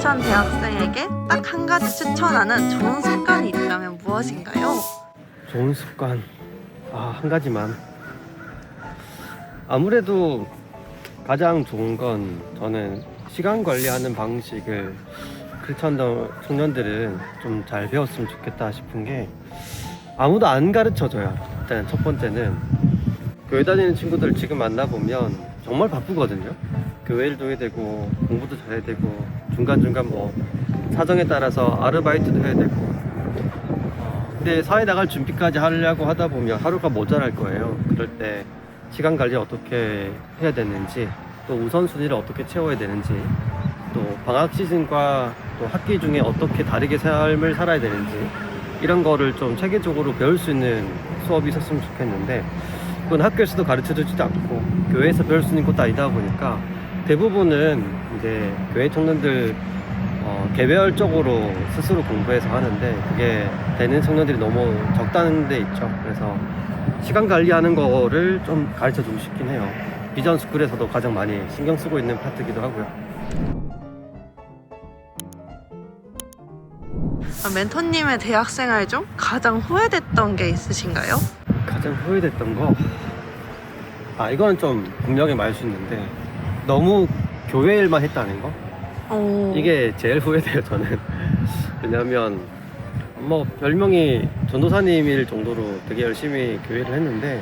크리스천 대학생에게 딱 한 가지 추천하는 좋은 습관이 있다면 무엇인가요? 좋은 습관, 한 가지만. 아무래도 가장 좋은 건 저는 시간 관리하는 방식을 크리스천 청년들은 좀 잘 배웠으면 좋겠다 싶은 게, 아무도 안 가르쳐줘요. 일단 첫 번째는 교회 다니는 친구들 지금 만나보면 정말 바쁘거든요. 교회 일도 해야 되고 공부도 잘해야 되고 중간중간 뭐 사정에 따라서 아르바이트도 해야 되고, 근데 사회 나갈 준비까지 하려고 하다 보면 하루가 모자랄 거예요. 그럴 때 시간 관리 어떻게 해야 되는지, 또 우선순위를 어떻게 채워야 되는지, 또 방학 시즌과 또 학기 중에 어떻게 다르게 삶을 살아야 되는지, 이런 거를 좀 체계적으로 배울 수 있는 수업이 있었으면 좋겠는데, 그건 학교에서도 가르쳐 주지도 않고 교회에서 배울 수 있는 것도 아니다 보니까 대부분은 이제 교회 청년들 개별적으로 스스로 공부해서 하는데, 그게 되는 청년들이 너무 적다는 데 있죠. 그래서 시간 관리하는 거를 좀 가르쳐 주고 싶긴 해요. 비전 스쿨에서도 가장 많이 신경 쓰고 있는 파트이기도 하고요. 멘토님의 대학생활 중 가장 후회됐던 게 있으신가요? 가장 후회됐던 거? 이거는 좀 분명히 말할 수 있는데, 너무 교회 일만 했다는 거? 이게 제일 후회돼요, 저는. 왜냐면 뭐 별명이 전도사님일 정도로 되게 열심히 교회를 했는데,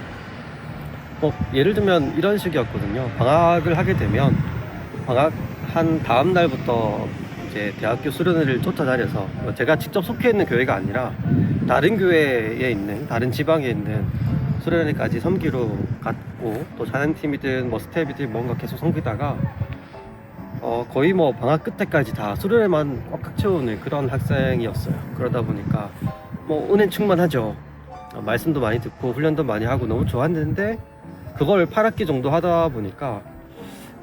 뭐 예를 들면 이런 식이었거든요. 방학을 하게 되면 방학한 다음 날부터 이제 대학교 수련회를 쫓아다녀서, 제가 직접 속해 있는 교회가 아니라 다른 교회에 있는, 다른 지방에 있는 수련회까지 섬기러 갔고, 또 찬양팀이든 뭐 스텝이든 뭔가 계속 섬기다가 거의 뭐 방학 끝에까지 다 수련회만 꽉꽉 채우는 그런 학생이었어요. 그러다 보니까 뭐 은혜 충만하죠. 말씀도 많이 듣고 훈련도 많이 하고 너무 좋았는데, 그걸 8학기 정도 하다 보니까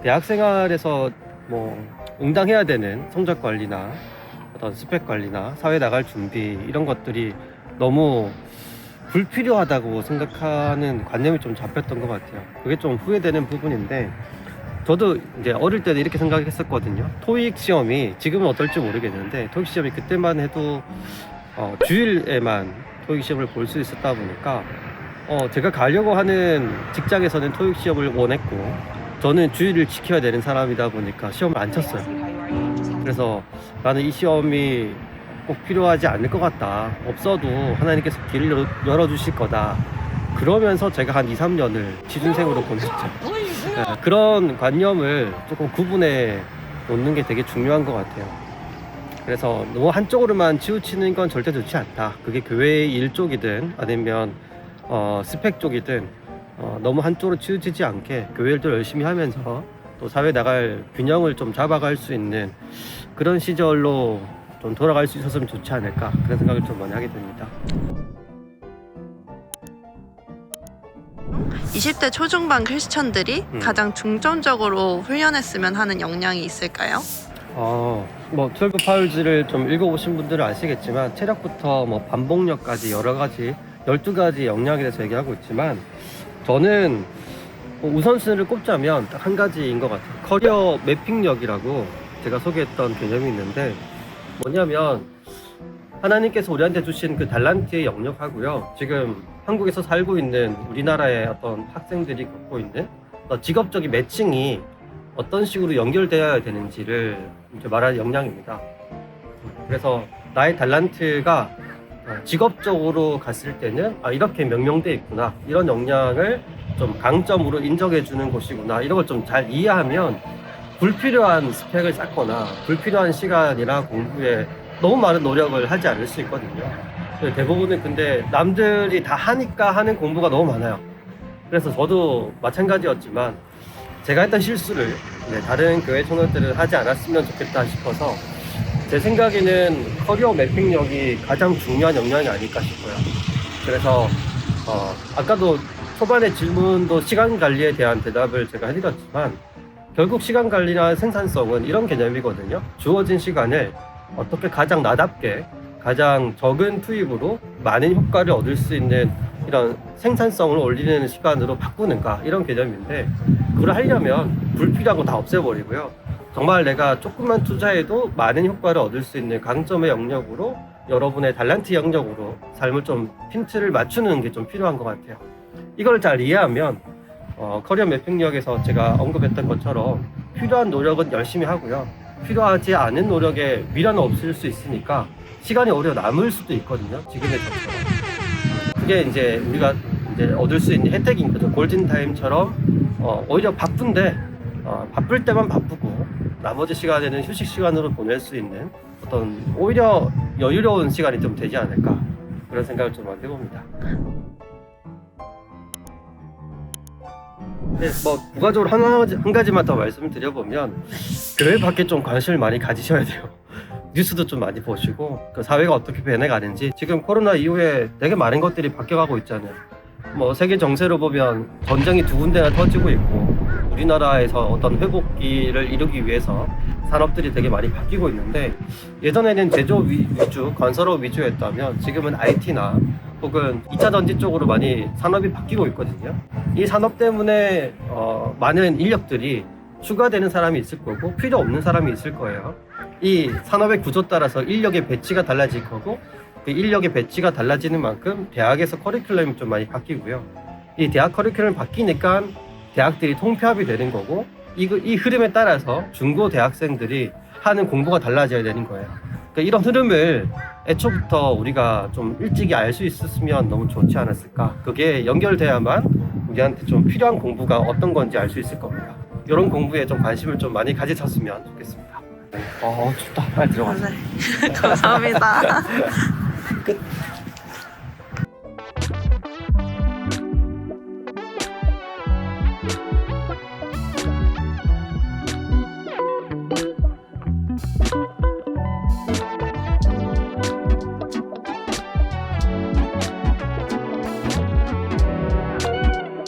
대학생활에서 뭐 응당해야 되는 성적 관리나 어떤 스펙 관리나 사회 나갈 준비, 이런 것들이 너무 불필요하다고 생각하는 관념이 좀 잡혔던 것 같아요. 그게 좀 후회되는 부분인데, 저도 이제 어릴 때는 이렇게 생각했었거든요. 토익 시험이 지금은 어떨지 모르겠는데, 토익 시험이 그때만 해도 주일에만 토익 시험을 볼 수 있었다 보니까 제가 가려고 하는 직장에서는 토익 시험을 원했고, 저는 주일을 지켜야 되는 사람이다 보니까 시험을 안 쳤어요. 그래서 나는 이 시험이 꼭 필요하지 않을 것 같다, 없어도 하나님께서 길을 열어주실 거다, 그러면서 제가 한 2, 3년을 취준생으로 보냈죠. 그런 관념을 조금 구분해 놓는 게 되게 중요한 것 같아요. 그래서 너무 한쪽으로만 치우치는 건 절대 좋지 않다. 그게 교회의 일 쪽이든 아니면 스펙 쪽이든 너무 한쪽으로 치우치지 않게 교회 일도 열심히 하면서 또 사회 나갈 균형을 좀 잡아갈 수 있는 그런 시절로 좀 돌아갈 수 있었으면 좋지 않을까, 그런 생각을 좀 많이 하게 됩니다. 20대 초중반 크리스천들이 가장 중점적으로 훈련했으면 하는 역량이 있을까요? 뭐 12 파울즈를 좀 읽어보신 분들은 아시겠지만, 체력부터 뭐 반복력까지 여러 가지 12가지 역량에 대해서 얘기하고 있지만, 저는 우선순위를 꼽자면 딱 한 가지인 것 같아요. 커리어 매핑력이라고 제가 소개했던 개념이 있는데, 뭐냐면 하나님께서 우리한테 주신 그 달란트의 영역하고요, 지금 한국에서 살고 있는 우리나라의 어떤 학생들이 겪고 있는 직업적인 매칭이 어떤 식으로 연결되어야 되는지를 이제 말하는 역량입니다. 그래서 나의 달란트가 직업적으로 갔을 때는 이렇게 명명되어 있구나, 이런 역량을 좀 강점으로 인정해 주는 곳이구나, 이런 걸 좀 잘 이해하면 불필요한 스펙을 쌓거나 불필요한 시간이나 공부에 너무 많은 노력을 하지 않을 수 있거든요. 대부분은 근데 남들이 다 하니까 하는 공부가 너무 많아요. 그래서 저도 마찬가지였지만 제가 했던 실수를 다른 교회 청년들은 하지 않았으면 좋겠다 싶어서, 제 생각에는 커리어 매핑력이 가장 중요한 역량이 아닐까 싶어요. 그래서 아까도 초반에 질문도 시간 관리에 대한 대답을 제가 해드렸지만, 결국 시간 관리나 생산성은 이런 개념이거든요. 주어진 시간을 어떻게 가장 나답게, 가장 적은 투입으로 많은 효과를 얻을 수 있는 이런 생산성을 올리는 시간으로 바꾸는가, 이런 개념인데, 그걸 하려면 불필요한 거 다 없애버리고요, 정말 내가 조금만 투자해도 많은 효과를 얻을 수 있는 강점의 영역으로 여러분의 달란트 영역으로 삶을 좀 핀트를 맞추는 게 좀 필요한 것 같아요. 이걸 잘 이해하면 커리어 매핑력에서 제가 언급했던 것처럼 필요한 노력은 열심히 하고요. 필요하지 않은 노력에 미련은 없을 수 있으니까 시간이 오히려 남을 수도 있거든요. 지금의 저처럼. 그게 이제 우리가 이제 얻을 수 있는 혜택인 거죠. 골든타임처럼 오히려 바쁜데 바쁠 때만 바쁘고 나머지 시간에는 휴식 시간으로 보낼 수 있는 어떤 오히려 여유로운 시간이 좀 되지 않을까 그런 생각을 좀 해봅니다. 네, 뭐 부가적으로 한 가지만 더 말씀을 드려보면 교회 밖에 좀 관심을 많이 가지셔야 돼요. 뉴스도 좀 많이 보시고 그 사회가 어떻게 변해가는지 지금 코로나 이후에 되게 많은 것들이 바뀌어가고 있잖아요. 뭐 세계 정세로 보면 전쟁이 2군데나 터지고 있고 우리나라에서 어떤 회복기를 이루기 위해서 산업들이 되게 많이 바뀌고 있는데 예전에는 제조 위주, 건설업 위주였다면 지금은 IT나 혹은 2차 전지 쪽으로 많이 산업이 바뀌고 있거든요. 이 산업 때문에 많은 인력들이 추가되는 사람이 있을 거고 필요 없는 사람이 있을 거예요. 이 산업의 구조 따라서 인력의 배치가 달라질 거고 그 인력의 배치가 달라지는 만큼 대학에서 커리큘럼이 좀 많이 바뀌고요. 이 대학 커리큘럼이 바뀌니까 대학들이 통폐합이 되는 거고 이 흐름에 따라서 중고 대학생들이 하는 공부가 달라져야 되는 거예요. 그러니까 이런 흐름을 애초부터 우리가 좀 일찍이 알 수 있었으면 너무 좋지 않았을까. 그게 연결돼야만 우리한테 좀 필요한 공부가 어떤 건지 알 수 있을 겁니다. 이런 공부에 좀 관심을 좀 많이 가지셨으면 좋겠습니다. 춥다. 빨리 들어가자. 네. 감사합니다. 끝.